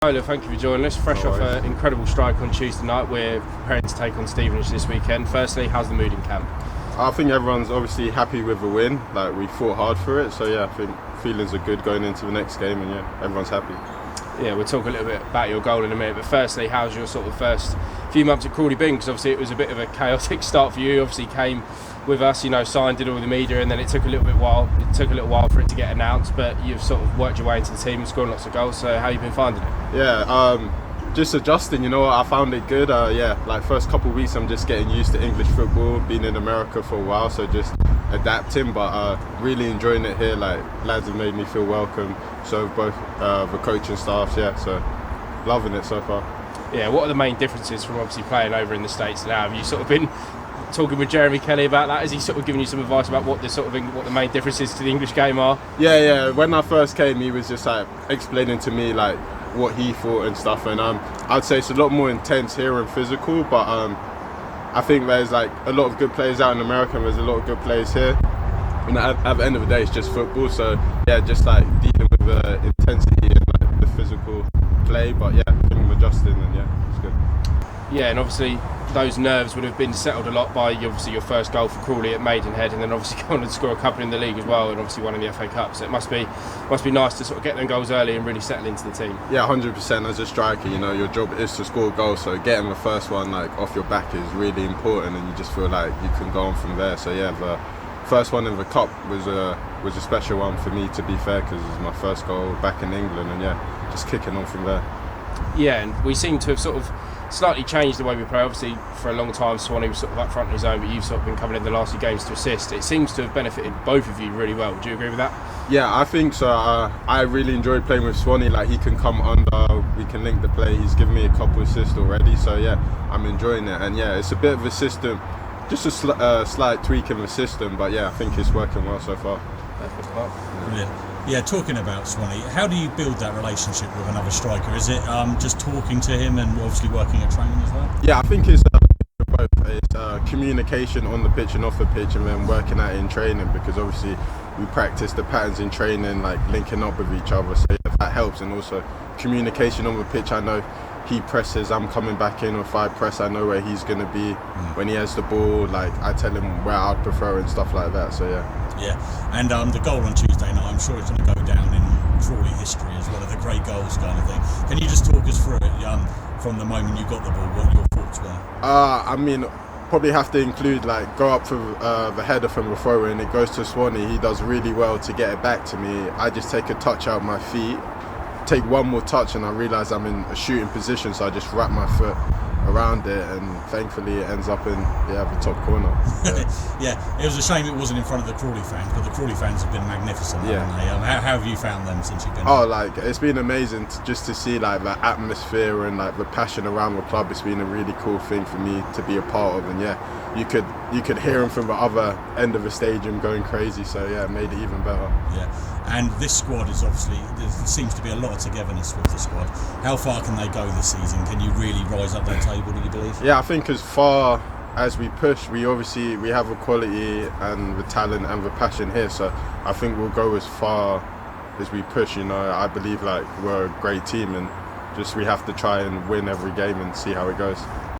Tola, thank you for joining us. Fresh off an incredible strike on Tuesday night, we're preparing to take on Stevenage this weekend. Firstly, how's the mood in camp? I think everyone's obviously happy with the win. Like, we fought hard for it, so yeah, I think feelings are good going into the next game, and yeah, everyone's happy. Yeah, we'll talk a little bit about your goal in a minute, but firstly, how's your sort of first few months at Crawley been? Because obviously it was a bit of a chaotic start for you. Obviously came with us, signed, did all the media, and then it took a little while for it to get announced, but you've sort of worked your way into the team and scored lots of goals. So how have you been finding it? Yeah, just adjusting, I found it good. Like first couple of weeks I'm just getting used to English football, been in America for a while, so just adapting, but really enjoying it here. Like, lads have made me feel welcome, so have both the coaching staffs, so loving it so far. Yeah, what are the main differences from obviously playing over in the States now? Have you sort of been talking with Jeremy Kelly about that? Has he sort of given you some advice about what the main differences to the English game are? Yeah. When I first came, he was just like explaining to me like what he thought and stuff, and I'd say it's a lot more intense here and physical, but I think there's like a lot of good players out in America and there's a lot of good players here, and at the end of the day it's just football, so yeah, just like dealing with the intensity and like the physical play, but yeah, I think I'm adjusting, and yeah, it's good. Yeah, and obviously those nerves would have been settled a lot by obviously your first goal for Crawley at Maidenhead, and then obviously going to score a couple in the league as well, and obviously one in the FA Cup. So it must be nice to sort of get them goals early and really settle into the team. Yeah, 100%. As a striker, your job is to score goals. So getting the first one like off your back is really important, and you just feel like you can go on from there. So yeah, the first one in the cup was a special one for me, to be fair, because it was my first goal back in England, and yeah, just kicking on from there. Yeah, and we seem to have sort of slightly changed the way we play. Obviously, for a long time, Swanee was sort of up front in his own, but you've sort of been coming in the last few games to assist. It seems to have benefited both of you really well. Would you agree with that? Yeah, I think so. I really enjoyed playing with Swanee. Like, he can come under, we can link the play. He's given me a couple assists already, so yeah, I'm enjoying it. And yeah, it's a bit of a system, just a slight tweak in the system, but yeah, I think it's working well so far. Brilliant. Yeah, talking about Swanee, how do you build that relationship with another striker? Is it just talking to him and obviously working at training as well? Yeah, I think it's both. It's communication on the pitch and off the pitch, and then working at it in training, because obviously we practice the patterns in training, like linking up with each other, so yeah, that helps. And also communication on the pitch, I know he presses, I'm coming back in, or if I press, I know where he's going to be when he has the ball. Like, I tell him where I'd prefer and stuff like that, so yeah. Yeah, and the goal on Tuesday night, I'm sure it's going to go down in Crawley history as one of the great goals kind of thing. Can you just talk us through it from the moment you got the ball, what your thoughts were? I mean, probably have to include, like, go up for the header from the thrower and it goes to Swanee. He does really well to get it back to me. I just take a touch out my feet, take one more touch, and I realise I'm in a shooting position, so I just wrap my foot around it, and thankfully it ends up in the top corner. Yeah, it was a shame it wasn't in front of the Crawley fans, but the Crawley fans have been magnificent, haven't they? How have you found them since you've been here? Like, it's been amazing just to see like the atmosphere and like the passion around the club. It's been a really cool thing for me to be a part of, and yeah, you could hear them from the other end of the stadium going crazy, so yeah, it made it even better. Yeah, and this squad is obviously, there seems to be a lot of togetherness with the squad. How far can they go this season? Can you really rise up that table, do you believe? Yeah, I think as far as we push, we have the quality and the talent and the passion here, so I think we'll go as far as we push. I believe like we're a great team, and just we have to try and win every game and see how it goes.